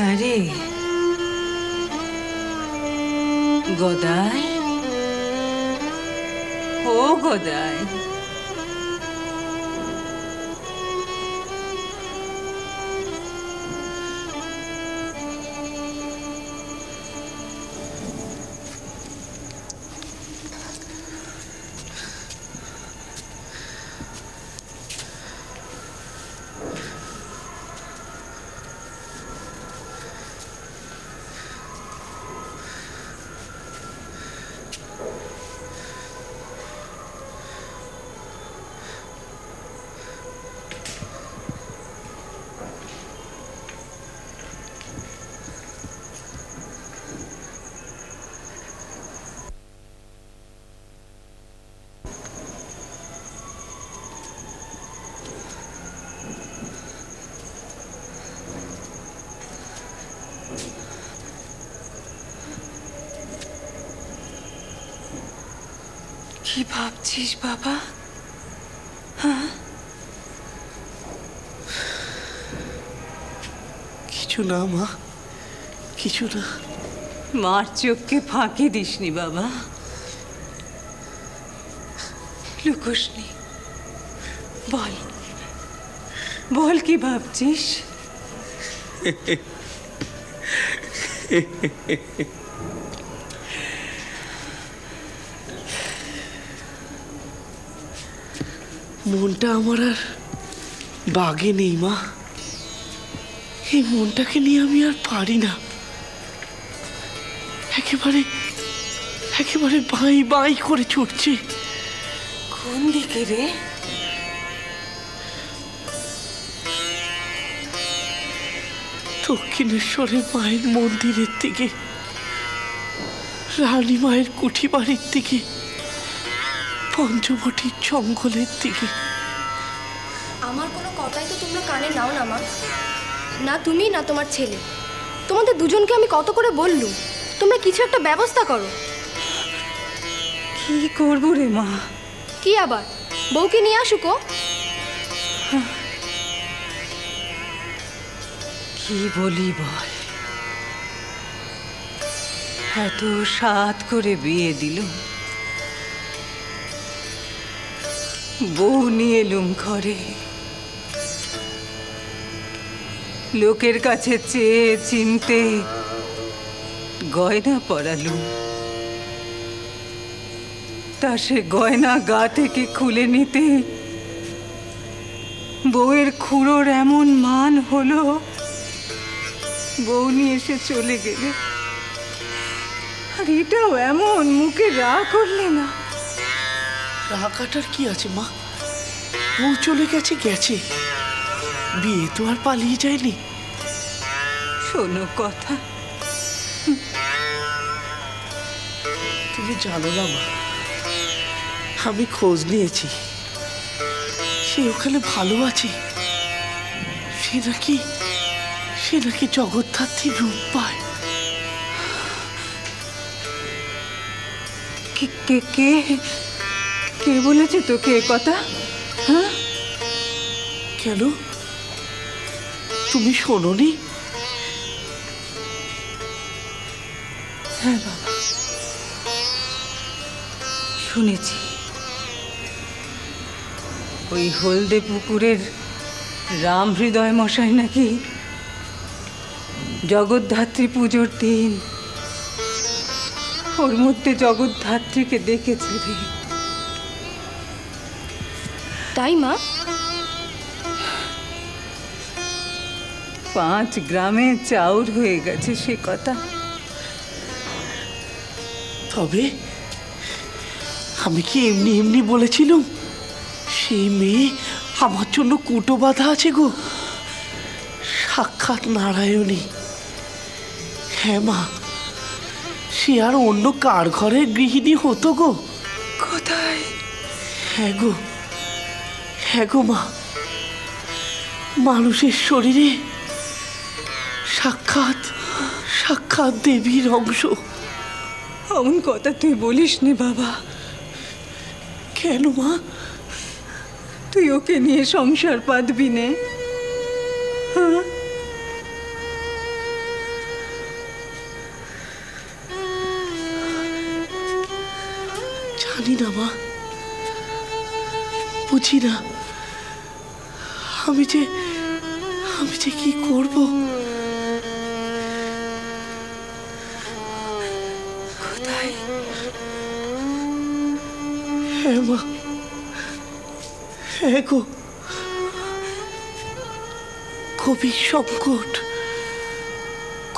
আরে গদাই, ও গদাই, কি ভাবছিস বাবা? হ্যাঁ, কিছু না মা, কিছু না। মার চোখকে ফাঁকি দিসনি বাবা, লুকোসনি। বল বল কি ভাবছিস? মনটা আমার আর বাগে নেই মা। এই মনটাকে নিয়ে আমি আর পারি না। একেবারে একেবারে বাই বাই করে ছুটছে। কোন দিকে রে? দক্ষিণেশ্বরের মায়ের মন্দিরের দিকে, রানী মায়ের কুঠি বাড়ির দিকে, পঞ্চবটির জঙ্গলের দিকে। আমার কোনো কথাই তো তোমরা কানে নাও না মা। না তুমি না তোমার ছেলে, তোমাদের দুজনকে আমি কত করে বললুম তোমরা কিছু একটা ব্যবস্থা করো। কি করবো রে মা? কি আবার বউকে নিয়ে আসুকো? কি বলি বল, এত সাত করে বিয়ে দিল, বউ নিয়ে এলুম ঘরে, লোকের কাছে চেয়ে চিনতে গয়না পরালুম, তা সে গয়না গা থেকে খুলে নিতে বউয়ের খুঁড়োর এমন মান হলো, বউ নিয়ে এসে চলে গেলে। আর এটাও এমন মুখে রা করলে না। রাগাটার কি আছে মা? বউ চলে গেছে গেছে, বিয়ে তো আর পালিয়ে যায়নি। শোনো কথা, তুমি জানো না মা, আমি খোঁজ নিয়েছি, সে ওখানে ভালো আছে। সে নাকি জগদ্ধাত্রীর রূপ পায়। কে কে কে বলেছে তোকে এ কথা? হ্যাঁ, কেন তুমি শোনোনি? হ্যাঁ বাবা, শুনেছি। ওই হলদে পুকুরের রাম হৃদয় মশাই নাকি জগদ্ধাত্রী পুজোর দিন ওর মধ্যে জগদ্ধাত্রীকে দেখেছে রে। তাই মা? 5 গ্রামে চাউর হয়ে গেছে সে কথা। তবে আমি কি এমনি এমনি বলেছিলাম? সেই মেয়ে আমার জন্য কুটো বাঁধা আছে গো, সাক্ষাৎ নারায়ণী। হ্যাঁ মা, সে আর অন্য কার ঘরের গৃহিণী হতো গো? কোথায়? হ্যাঁ গো মা, মানুষের শরীরে সাক্ষাৎ দেবীর অংশ। এমন কথা তুই বলিস নি বাবা। কেন মা? তুই ওকে নিয়ে সংসার পাতবি নে? জানি না মা, বুঝি না আমি যে কি করব। কোথায়? হ্যাঁ মা, হ্যাঁ গো, কবি সংকট,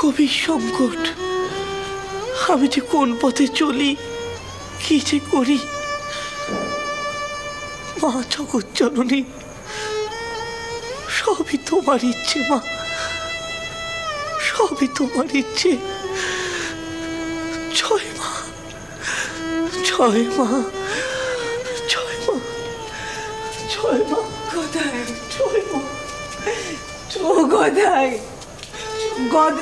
কবি সংকট। আমি যে কোন পথে চলি, কি যে করি। মা জগৎ জননী, সবই তোমার ইচ্ছে মা, সবই তোমার ইচ্ছে। জয় মা, জয় মা, জয় মা, জয় মা। কোথায়? জয় মা। ও কোথায়? গদ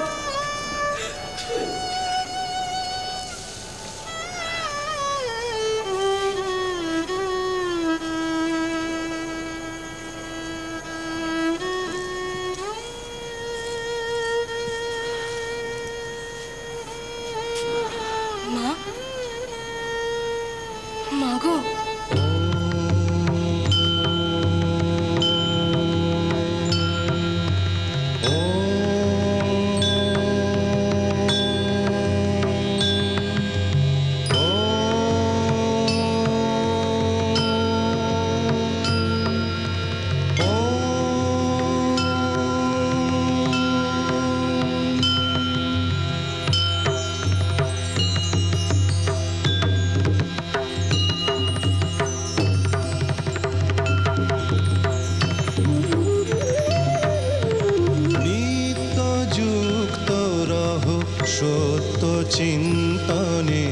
মা, মা গো, সত্য চিন্তনে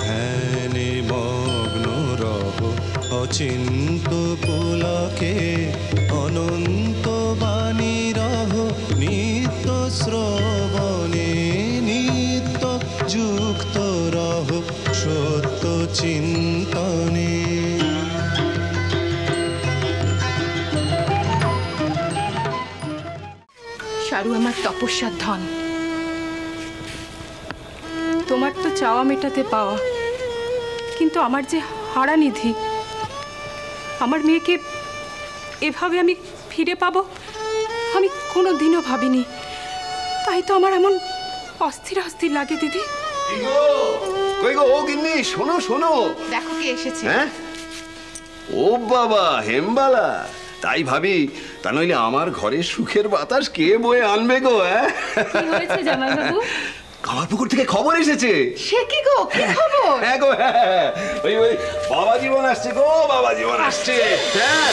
ধ্যানে মগ্ন রহ, অচিন্ত পুলকে অনন্ত বাণী রহ, নিত্য শ্রবণে নিত্য যুক্ত রহ, সত্য চিন্তনে। সারু আমার তপস্যার ধন, তোমার তো চাওয়া মেটাতে পাওয়া, কিন্তু আমার যে হারা নিধি, আমার মেয়েকে এভাবে আমি ফিরে পাবো আমি কোনো দিনও ভাবিনি। তাই তো আমার এমন অস্থির অস্থির লাগে দিদি। কই গো, ও গিন্নি, শোনো শোনো, দেখো কে এসেছে। হ্যাঁ, ও বাবা হেমবালা, তাই ভাবি তা নইলে আমার ঘরে সুখের বাতাস কে বয়ে আনবে গো? হ্যাঁ, কি হয়েছে জামাইবাবু? কামারপুকুর থেকে খবর এসেছে। সে কি গো, কি খবর? হ্যাঁ গো, হ্যাঁ, ওই ওই বাবা জীবন আসছে গো, বাবা জীবন আসছে। হ্যাঁ,